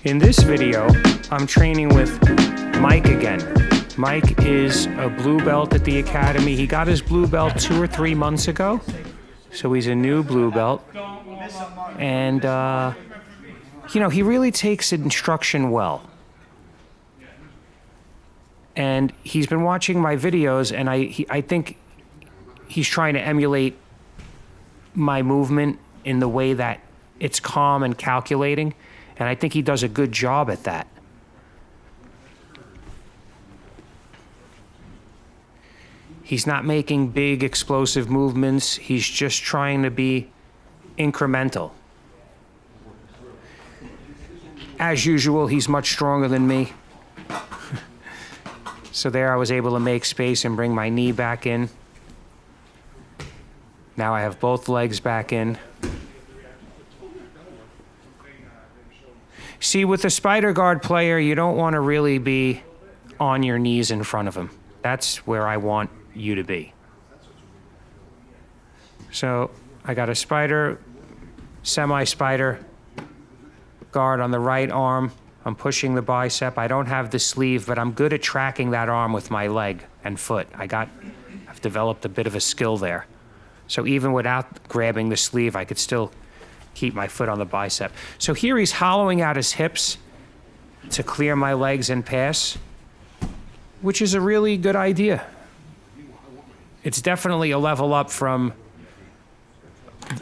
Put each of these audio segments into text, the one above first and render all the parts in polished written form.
In this video, I'm training with Mike again. Mike is a blue belt at the academy. He got his blue belt 2 or 3 months ago, so he's a new blue belt. And, he really takes instruction well. And he's been watching my videos, and I think he's trying to emulate my movement in the way that it's calm and calculating. And I think he does a good job at that. He's not making big explosive movements. He's just trying to be incremental. As usual, he's much stronger than me. So there I was able to make space and bring my knee back in. Now I have both legs back in. See, with a spider guard player, you don't want to really be on your knees in front of him. That's where I want you to be. So I got a semi-spider guard on the right arm. I'm pushing the bicep. I don't have the sleeve, but I'm good at tracking that arm with my leg and foot. I've developed a bit of a skill there. So even without grabbing the sleeve, I could still keep my foot on the bicep. So here he's hollowing out his hips to clear my legs and pass, which is a really good idea. It's definitely a level up from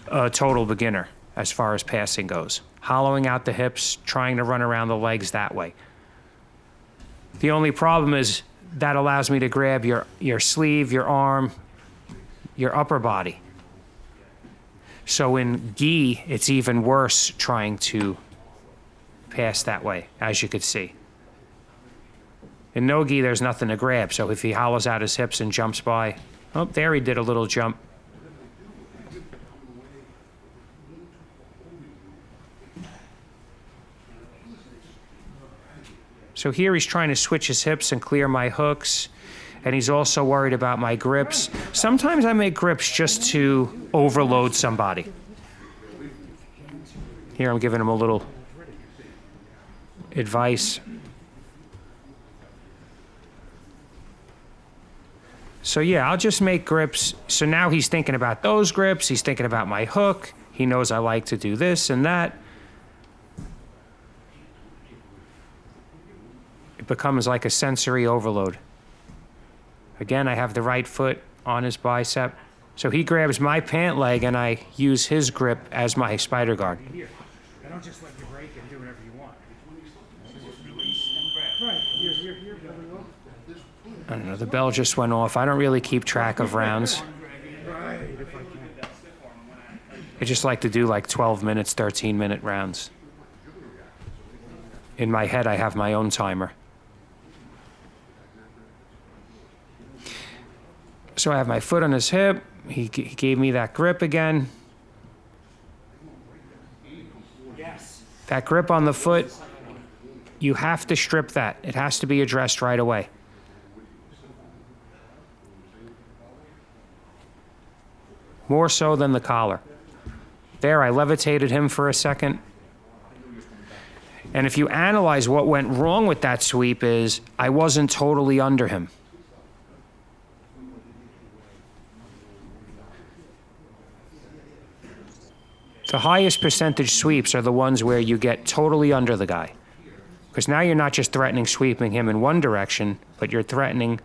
a total beginner as far as passing goes. Hollowing out the hips, trying to run around the legs that way. The only problem is that allows me to grab your sleeve, your arm, your upper body. So in gi, it's even worse trying to pass that way, as you could see. In no gi, there's nothing to grab. So if he hollows out his hips and jumps by, oh, there he did a little jump. So here he's trying to switch his hips and clear my hooks. And he's also worried about my grips. Sometimes I make grips just to overload somebody. Here I'm giving him a little advice. So yeah, I'll just make grips. So now he's thinking about those grips. He's thinking about my hook. He knows I like to do this and that. It becomes like a sensory overload. Again, I have the right foot on his bicep. So he grabs my pant leg and I use his grip as my spider guard. I don't just let you break and do whatever you want. I don't know, the bell just went off. I don't really keep track of rounds. I just like to do like 12 minutes, 13-minute rounds. In my head, I have my own timer. So I have my foot on his hip. He gave me that grip again. That grip on the foot, you have to strip that. It has to be addressed right away. More so than the collar. There, I levitated him for a second. And if you analyze what went wrong with that sweep is, I wasn't totally under him. The highest percentage sweeps are the ones where you get totally under the guy. Because now you're not just threatening sweeping him in one direction, but you're threatening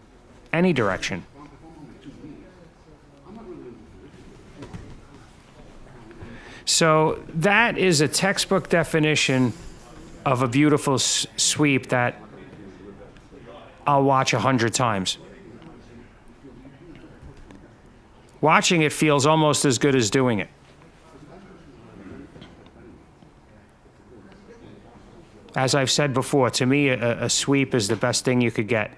any direction. So that is a textbook definition of a beautiful sweep that I'll watch 100 times. Watching it feels almost as good as doing it. As I've said before, to me, a sweep is the best thing you could get.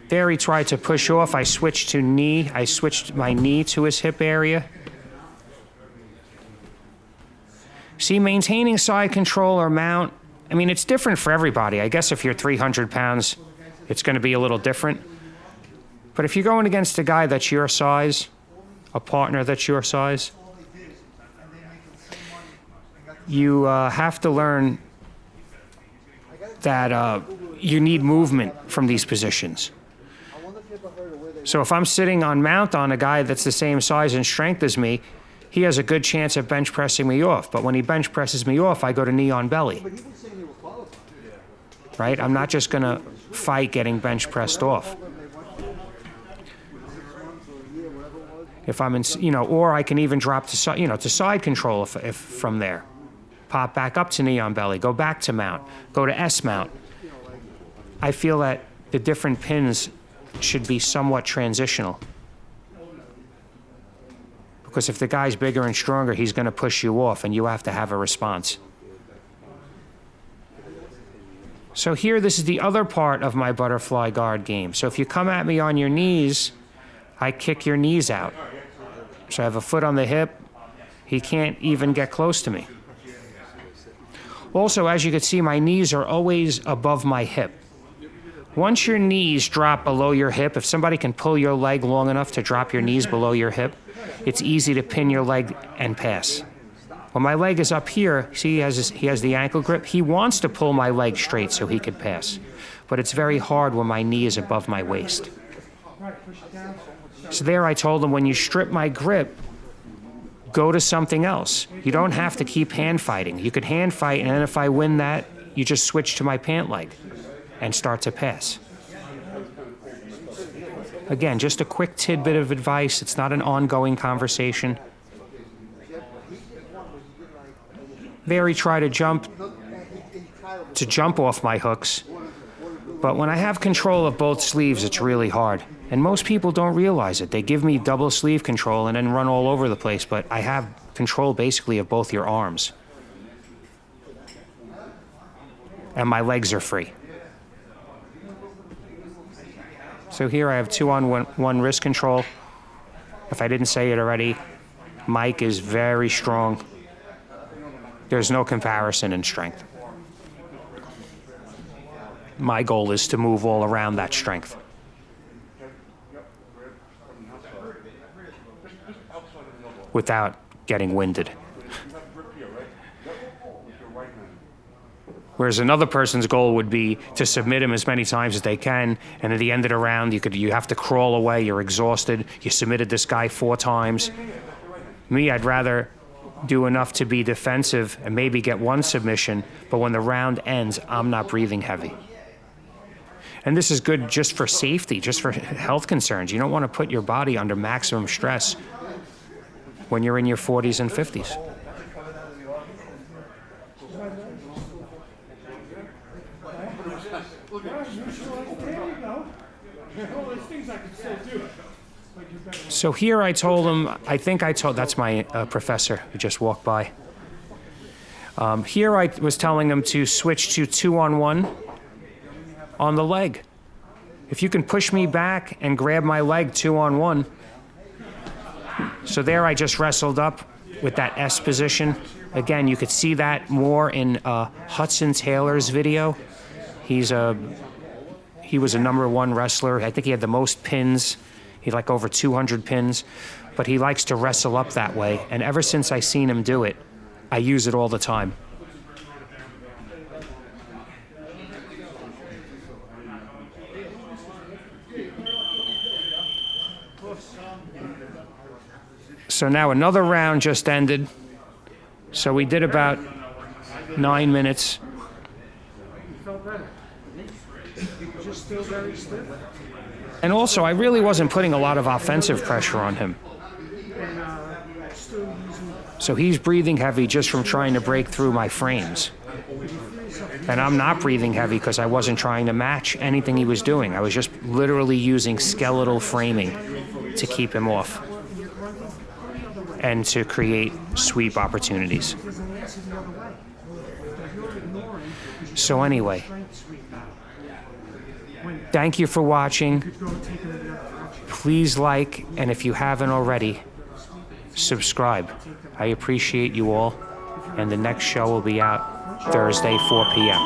There he tried to push off. I switched to knee. I switched my knee to his hip area. See, maintaining side control or mount, I mean, it's different for everybody. I guess if you're 300 pounds, it's going to be a little different. But if you're going against a guy that's your size, a partner that's your size, you have to learn that you need movement from these positions. So if I'm sitting on mount on a guy that's the same size and strength as me, he has a good chance of bench pressing me off. But when he bench presses me off, I go to knee on belly. Right? I'm not just going to fight getting bench pressed off. If I'm in, or I can even drop to side control if from there. Pop back up to knee on belly, go back to mount, go to S mount. I feel that the different pins should be somewhat transitional. Because if the guy's bigger and stronger, he's going to push you off, and you have to have a response. So here, this is the other part of my butterfly guard game. So if you come at me on your knees, I kick your knees out. So I have a foot on the hip. He can't even get close to me. Also, as you can see, my knees are always above my hip. Once your knees drop below your hip, if somebody can pull your leg long enough to drop your knees below your hip, it's easy to pin your leg and pass. When my leg is up here, see he has the ankle grip. He wants to pull my leg straight so he could pass. But it's very hard when my knee is above my waist. So there I told him, when you strip my grip, go to something else. You don't have to keep hand fighting. You could hand fight, and then if I win that, you just switch to my pant leg and start to pass. Again, just a quick tidbit of advice. It's not an ongoing conversation. There he tried to jump off my hooks. But when I have control of both sleeves, it's really hard. And most people don't realize it. They give me double sleeve control and then run all over the place, but I have control basically of both your arms. And my legs are free. So here I have 2-on-1 wrist control. If I didn't say it already, Mike is very strong. There's no comparison in strength. My goal is to move all around that strength. Without getting winded. Whereas another person's goal would be to submit him as many times as they can, and at the end of the round, you have to crawl away, you're exhausted, you submitted this guy 4 times. Me, I'd rather do enough to be defensive and maybe get 1 submission, but when the round ends, I'm not breathing heavy. And this is good just for safety, just for health concerns. You don't want to put your body under maximum stress when you're in your 40s and 50s. So here I told him, that's my professor who just walked by. Here I was telling him to switch to 2-on-1 on the leg. If you can push me back and grab my leg 2-on-1. So there I just wrestled up with that S position. Again, you could see that more in Hudson Taylor's video. He was a #1 wrestler. I think he had the most pins. He had like over 200 pins. But he likes to wrestle up that way. And ever since I seen him do it, I use it all the time. So now another round just ended. So we did about 9 minutes. And also, I really wasn't putting a lot of offensive pressure on him. So he's breathing heavy just from trying to break through my frames. And I'm not breathing heavy because I wasn't trying to match anything he was doing. I was just literally using skeletal framing to keep him off and to create sweep opportunities. So anyway, thank you for watching. Please like, and if you haven't already, subscribe. I appreciate you all, and the next show will be out Thursday, 4 p.m.